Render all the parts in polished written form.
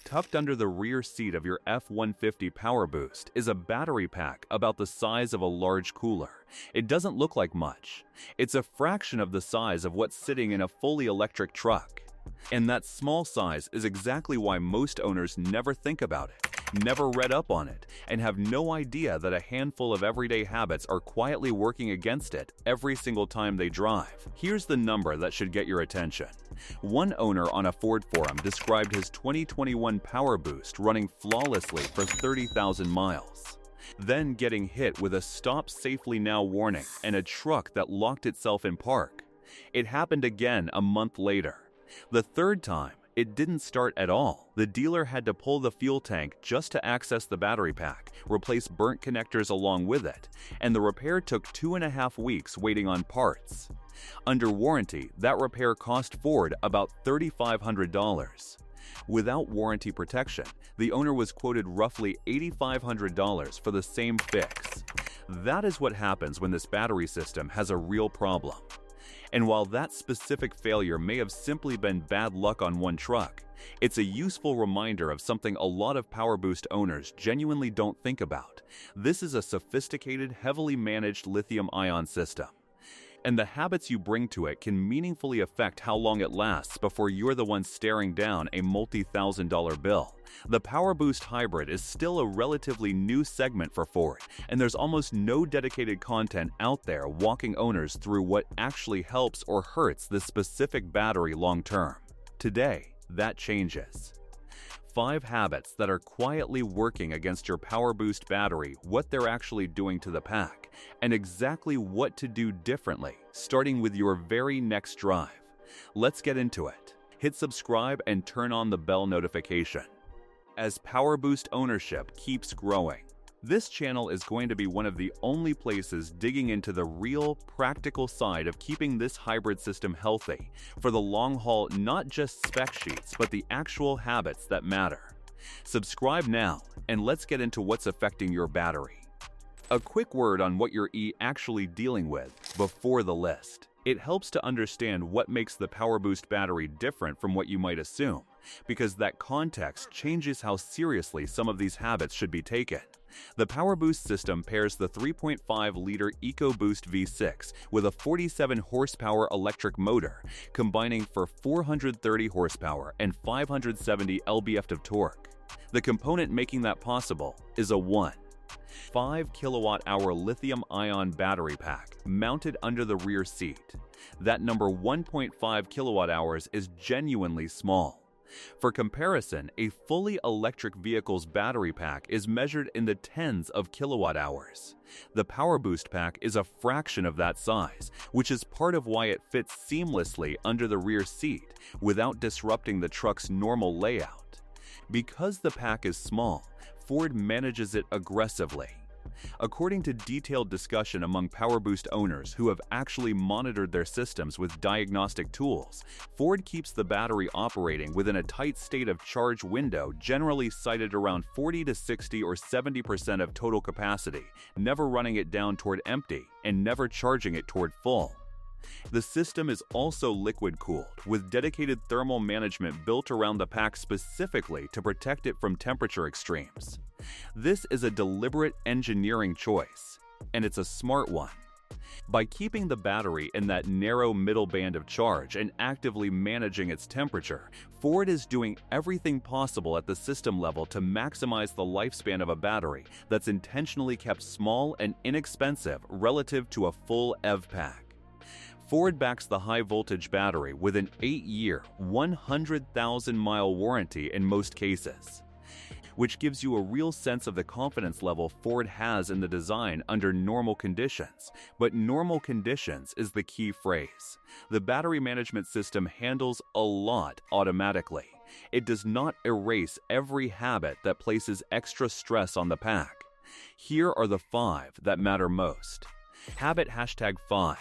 Tucked under the rear seat of your F-150 PowerBoost is a battery pack about the size of a large cooler. It doesn't look like much. It's a fraction of the size of what's sitting in a fully electric truck. And that small size is exactly why most owners never think about it, never read up on it, and have no idea that a handful of everyday habits are quietly working against it every single time they drive. Here's the number that should get your attention. One owner on a Ford forum described his 2021 PowerBoost running flawlessly for 30,000 miles. Then getting hit with a "Stop safely now" warning and a truck that locked itself in park. It happened again a month later. The third time, it didn't start at all. The dealer had to pull the fuel tank just to access the battery pack, replace burnt connectors along with it, and the repair took 2.5 weeks waiting on parts. Under warranty, that repair cost Ford about $3,500. Without warranty protection, the owner was quoted roughly $8,500 for the same fix. That is what happens when this battery system has a real problem. And while that specific failure may have simply been bad luck on one truck, it's a useful reminder of something a lot of PowerBoost owners genuinely don't think about. This is a sophisticated, heavily managed lithium-ion system. And the habits you bring to it can meaningfully affect how long it lasts before you're the one staring down a multi-thousand-dollar bill. The PowerBoost Hybrid is still a relatively new segment for Ford, and there's almost no dedicated content out there walking owners through what actually helps or hurts this specific battery long-term. Today, that changes. 5 habits that are quietly working against your PowerBoost battery, what they're actually doing to the pack, and exactly what to do differently, starting with your very next drive. Let's get into it. Hit subscribe and turn on the bell notification. As PowerBoost ownership keeps growing, this channel is going to be one of the only places digging into the real, practical side of keeping this hybrid system healthy for the long haul, not just spec sheets, but the actual habits that matter. Subscribe now, and let's get into what's affecting your battery. A quick word on what you're actually dealing with before the list. It helps to understand what makes the PowerBoost battery different from what you might assume, because that context changes how seriously some of these habits should be taken. The PowerBoost system pairs the 3.5-liter EcoBoost V6 with a 47-horsepower electric motor, combining for 430 horsepower and 570 lb-ft of torque. The component making that possible is a 5 kilowatt-hour lithium-ion battery pack mounted under the rear seat. That number 1.5 kilowatt-hours is genuinely small. For comparison, a fully electric vehicle's battery pack is measured in the tens of kilowatt-hours. The PowerBoost pack is a fraction of that size, which is part of why it fits seamlessly under the rear seat without disrupting the truck's normal layout. Because the pack is small, Ford manages it aggressively. According to detailed discussion among PowerBoost owners who have actually monitored their systems with diagnostic tools, Ford keeps the battery operating within a tight state of charge window, generally cited around 40 to 60 or 70% of total capacity, never running it down toward empty and never charging it toward full. The system is also liquid-cooled, with dedicated thermal management built around the pack specifically to protect it from temperature extremes. This is a deliberate engineering choice, and it's a smart one. By keeping the battery in that narrow middle band of charge and actively managing its temperature, Ford is doing everything possible at the system level to maximize the lifespan of a battery that's intentionally kept small and inexpensive relative to a full EV pack. Ford backs the high-voltage battery with an 8-year, 100,000-mile warranty in most cases, which gives you a real sense of the confidence level Ford has in the design under normal conditions. But normal conditions is the key phrase. The battery management system handles a lot automatically. It does not erase every habit that places extra stress on the pack. Here are the 5 that matter most. Habit #5.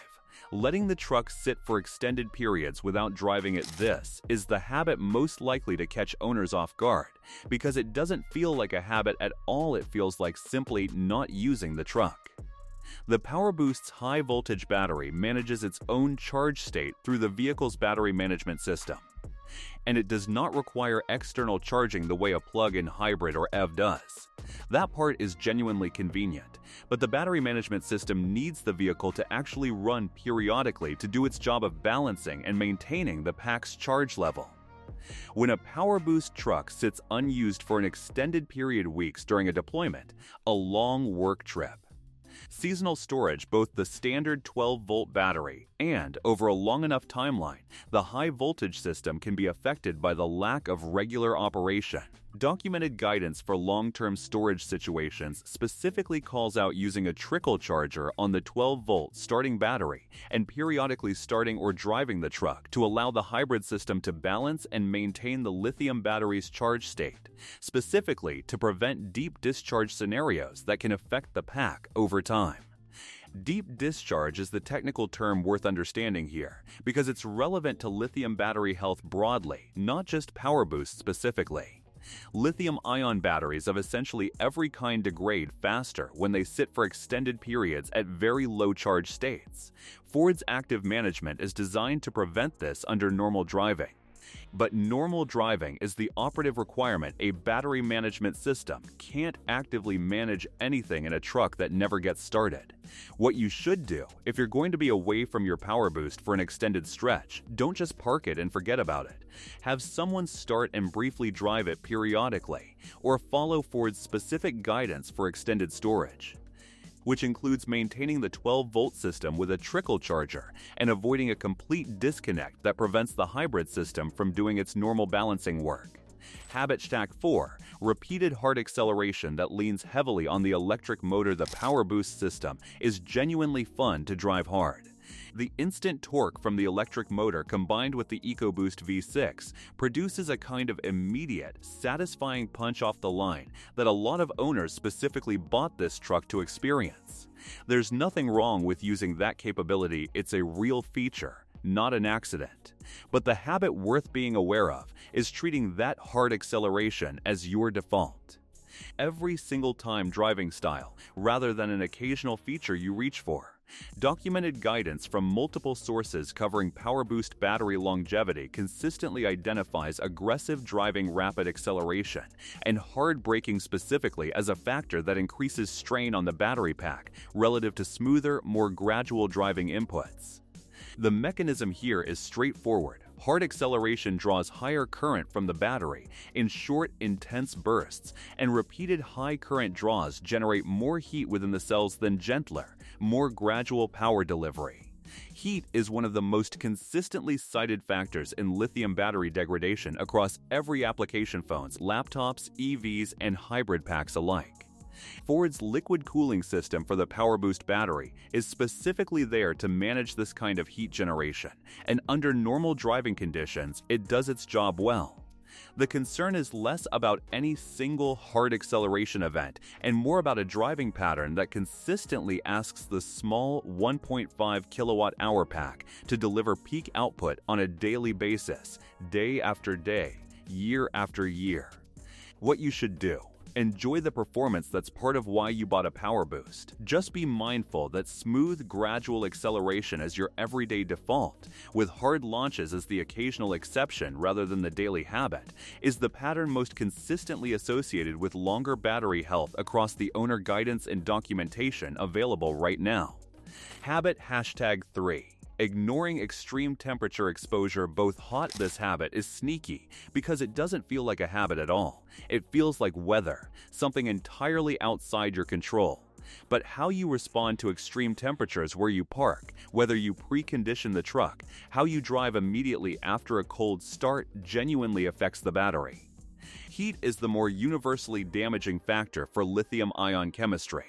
Letting the truck sit for extended periods without driving it. This is the habit most likely to catch owners off guard, because it doesn't feel like a habit at all. It feels like simply not using the truck. The PowerBoost's high-voltage battery manages its own charge state through the vehicle's battery management system. And it does not require external charging the way a plug-in hybrid or EV does. That part is genuinely convenient, but the battery management system needs the vehicle to actually run periodically to do its job of balancing and maintaining the pack's charge level. When a PowerBoost truck sits unused for an extended period weeks during a deployment, a long work trip, seasonal storage, both the standard 12-volt battery and, over a long enough timeline, the high-voltage system can be affected by the lack of regular operation. Documented guidance for long-term storage situations specifically calls out using a trickle charger on the 12-volt starting battery and periodically starting or driving the truck to allow the hybrid system to balance and maintain the lithium battery's charge state, specifically to prevent deep discharge scenarios that can affect the pack over time. Deep discharge is the technical term worth understanding here because it's relevant to lithium battery health broadly, not just PowerBoost specifically. Lithium-ion batteries of essentially every kind degrade faster when they sit for extended periods at very low charge states. Ford's active management is designed to prevent this under normal driving. But normal driving is the operative requirement. A battery management system can't actively manage anything in a truck that never gets started. What you should do, if you're going to be away from your PowerBoost for an extended stretch, don't just park it and forget about it. Have someone start and briefly drive it periodically, or follow Ford's specific guidance for extended storage, which includes maintaining the 12-volt system with a trickle charger and avoiding a complete disconnect that prevents the hybrid system from doing its normal balancing work. Habit Stack 4. Repeated hard acceleration that leans heavily on the electric motor. The PowerBoost system is genuinely fun to drive hard. The instant torque from the electric motor combined with the EcoBoost V6 produces a kind of immediate, satisfying punch off the line that a lot of owners specifically bought this truck to experience. There's nothing wrong with using that capability. It's a real feature, not an accident. But the habit worth being aware of is treating that hard acceleration as your default every single time driving style, rather than an occasional feature you reach for. Documented guidance from multiple sources covering PowerBoost battery longevity consistently identifies aggressive driving, rapid acceleration, and hard braking specifically as a factor that increases strain on the battery pack relative to smoother, more gradual driving inputs. The mechanism here is straightforward. Hard acceleration draws higher current from the battery in short, intense bursts, and repeated high current draws generate more heat within the cells than gentler, more gradual power delivery. Heat is one of the most consistently cited factors in lithium battery degradation across every application: phones, laptops, EVs, and hybrid packs alike. Ford's liquid cooling system for the PowerBoost battery is specifically there to manage this kind of heat generation, and under normal driving conditions, it does its job well. The concern is less about any single hard acceleration event and more about a driving pattern that consistently asks the small 1.5 kilowatt-hour pack to deliver peak output on a daily basis, day after day, year after year. What you should do: enjoy the performance that's part of why you bought a PowerBoost. Just be mindful that smooth, gradual acceleration is your everyday default, with hard launches as the occasional exception rather than the daily habit, is the pattern most consistently associated with longer battery health across the owner guidance and documentation available right now. Habit Hashtag 3. Ignoring extreme temperature exposure. Both hot. This habit is sneaky because it doesn't feel like a habit at all. It feels like weather, something entirely outside your control. But how you respond to extreme temperatures, where you park, whether you precondition the truck, how you drive immediately after a cold start genuinely affects the battery. Heat is the more universally damaging factor for lithium-ion chemistry.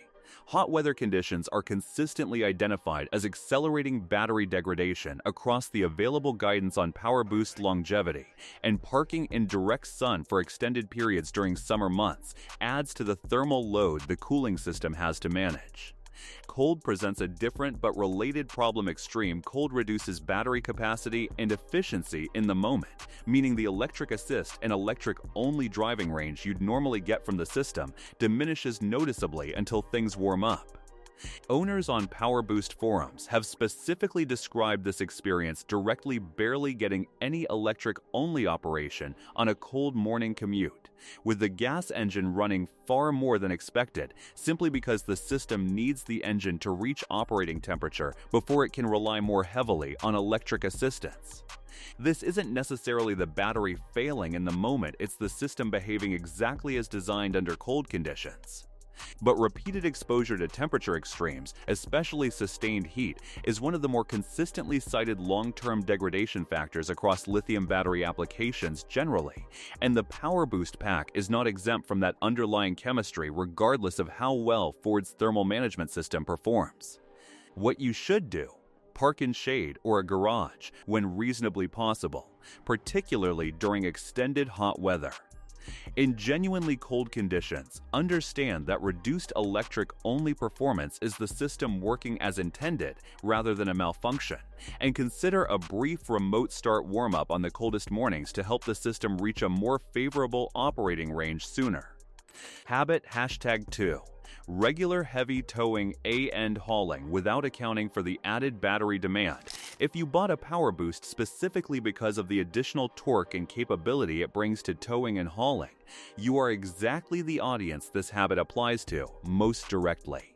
Hot weather conditions are consistently identified as accelerating battery degradation across the available guidance on PowerBoost longevity, and parking in direct sun for extended periods during summer months adds to the thermal load the cooling system has to manage. Cold presents a different but related problem. Extreme cold reduces battery capacity and efficiency in the moment, meaning the electric assist and electric-only driving range you'd normally get from the system diminishes noticeably until things warm up. Owners on PowerBoost forums have specifically described this experience directly barely getting any electric-only operation on a cold morning commute, with the gas engine running far more than expected simply because the system needs the engine to reach operating temperature before it can rely more heavily on electric assistance. This isn't necessarily the battery failing in the moment, it's the system behaving exactly as designed under cold conditions. But repeated exposure to temperature extremes, especially sustained heat, is one of the more consistently cited long-term degradation factors across lithium battery applications generally, and the PowerBoost pack is not exempt from that underlying chemistry regardless of how well Ford's thermal management system performs. What you should do: park in shade or a garage when reasonably possible, particularly during extended hot weather. In genuinely cold conditions, understand that reduced electric-only performance is the system working as intended rather than a malfunction, and consider a brief remote start warm-up on the coldest mornings to help the system reach a more favorable operating range sooner. Habit #2. Regular heavy towing and hauling without accounting for the added battery demand. If you bought a PowerBoost specifically because of the additional torque and capability it brings to towing and hauling, you are exactly the audience this habit applies to most directly.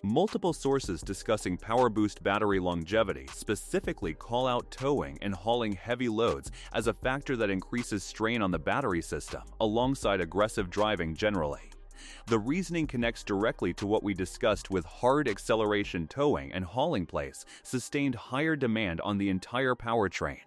Multiple sources discussing PowerBoost battery longevity specifically call out towing and hauling heavy loads as a factor that increases strain on the battery system, alongside aggressive driving generally. The reasoning connects directly to what we discussed with hard acceleration towing and hauling place sustained higher demand on the entire powertrain,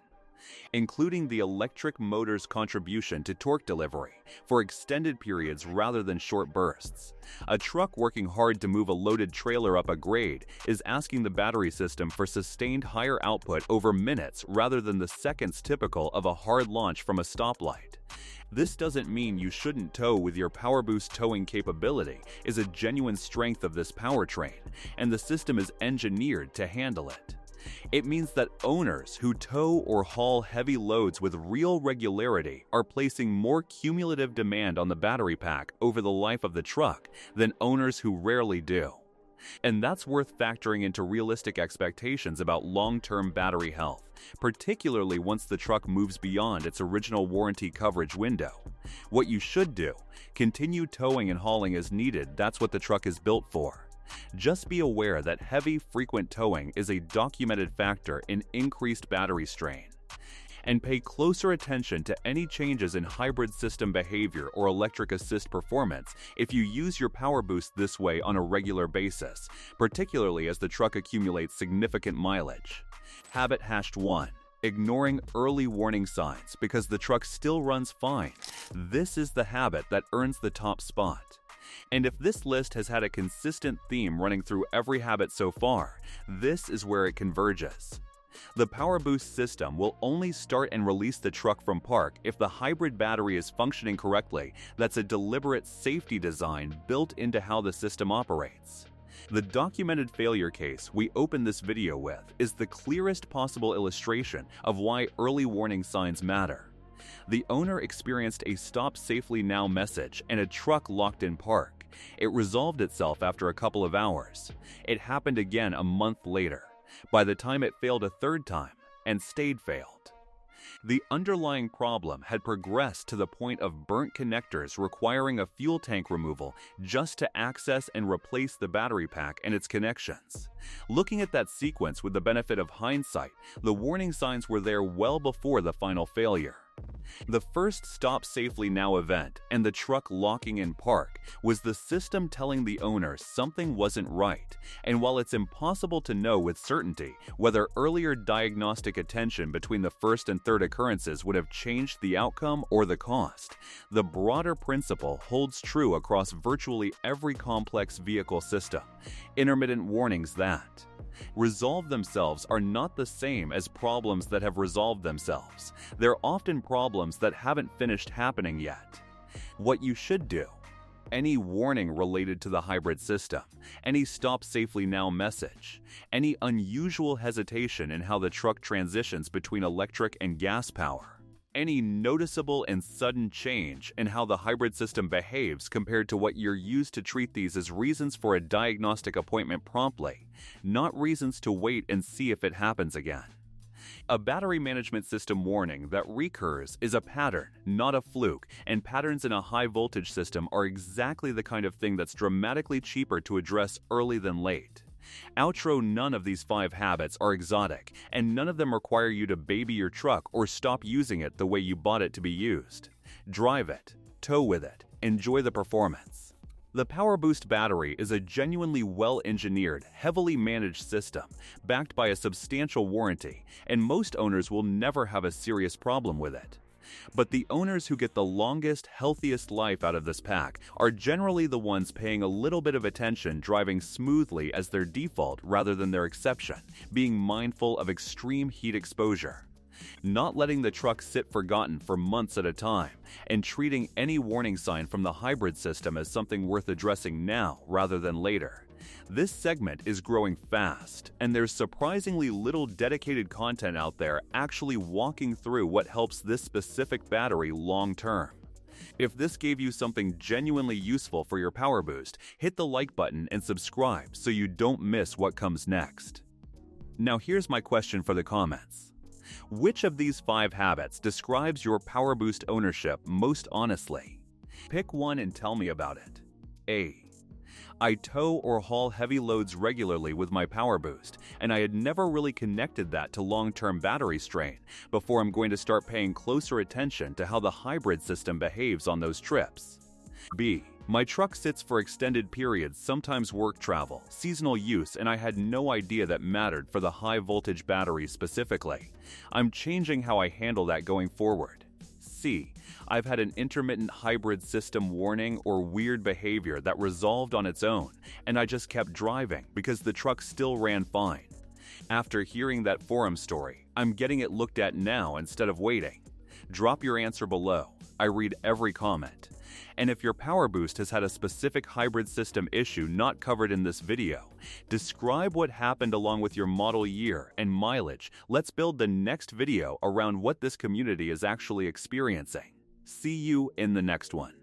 including the electric motor's contribution to torque delivery for extended periods rather than short bursts. A truck working hard to move a loaded trailer up a grade is asking the battery system for sustained higher output over minutes rather than the seconds typical of a hard launch from a stoplight. This doesn't mean you shouldn't tow with your PowerBoost towing capability is a genuine strength of this powertrain, and the system is engineered to handle it. It means that owners who tow or haul heavy loads with real regularity are placing more cumulative demand on the battery pack over the life of the truck than owners who rarely do. And that's worth factoring into realistic expectations about long-term battery health, particularly once the truck moves beyond its original warranty coverage window. What you should do: continue towing and hauling as needed. That's what the truck is built for. Just be aware that heavy, frequent towing is a documented factor in increased battery strain. And pay closer attention to any changes in hybrid system behavior or electric assist performance if you use your PowerBoost this way on a regular basis, particularly as the truck accumulates significant mileage. Habit #1. Ignoring early warning signs because the truck still runs fine. This is the habit that earns the top spot. And if this list has had a consistent theme running through every habit so far, this is where it converges. The PowerBoost system will only start and release the truck from park if the hybrid battery is functioning correctly. That's a deliberate safety design built into how the system operates. The documented failure case we open this video with is the clearest possible illustration of why early warning signs matter. The owner experienced a "stop safely now" message and a truck locked in park. It resolved itself after a couple of hours. It happened again a month later, by the time it failed a third time, and stayed failed. The underlying problem had progressed to the point of burnt connectors requiring a fuel tank removal just to access and replace the battery pack and its connections. Looking at that sequence with the benefit of hindsight, the warning signs were there well before the final failure. The first "stop safely now" event and the truck locking in park was the system telling the owner something wasn't right, and while it's impossible to know with certainty whether earlier diagnostic attention between the first and third occurrences would have changed the outcome or the cost, the broader principle holds true across virtually every complex vehicle system. Intermittent warnings that resolve themselves are not the same as problems that have resolved themselves. They're often problems that haven't finished happening yet. What you should do: any warning related to the hybrid system, any "stop safely now" message, any unusual hesitation in how the truck transitions between electric and gas power, any noticeable and sudden change in how the hybrid system behaves compared to what you're used to treat these as reasons for a diagnostic appointment promptly, not reasons to wait and see if it happens again. A battery management system warning that recurs is a pattern, not a fluke, and patterns in a high-voltage system are exactly the kind of thing that's dramatically cheaper to address early than late. Outro: none of these 5 habits are exotic, and none of them require you to baby your truck or stop using it the way you bought it to be used. Drive it, tow with it, enjoy the performance. The PowerBoost battery is a genuinely well-engineered, heavily managed system, backed by a substantial warranty, and most owners will never have a serious problem with it. But the owners who get the longest, healthiest life out of this pack are generally the ones paying a little bit of attention, driving smoothly as their default rather than their exception, being mindful of extreme heat exposure, not letting the truck sit forgotten for months at a time, and treating any warning sign from the hybrid system as something worth addressing now rather than later. This segment is growing fast, and there's surprisingly little dedicated content out there actually walking through what helps this specific battery long-term. If this gave you something genuinely useful for your PowerBoost, hit the like button and subscribe so you don't miss what comes next. Now here's my question for the comments. Which of these 5 habits describes your PowerBoost ownership most honestly? Pick one and tell me about it. A. I tow or haul heavy loads regularly with my PowerBoost, and I had never really connected that to long-term battery strain before I'm going to start paying closer attention to how the hybrid system behaves on those trips. B. My truck sits for extended periods, sometimes work travel, seasonal use, and I had no idea that mattered for the high-voltage battery specifically. I'm changing how I handle that going forward. C. I've had an intermittent hybrid system warning or weird behavior that resolved on its own, and I just kept driving because the truck still ran fine. After hearing that forum story, I'm getting it looked at now instead of waiting. Drop your answer below. I read every comment. And if your PowerBoost has had a specific hybrid system issue not covered in this video, describe what happened along with your model year and mileage. Let's build the next video around what this community is actually experiencing. See you in the next one.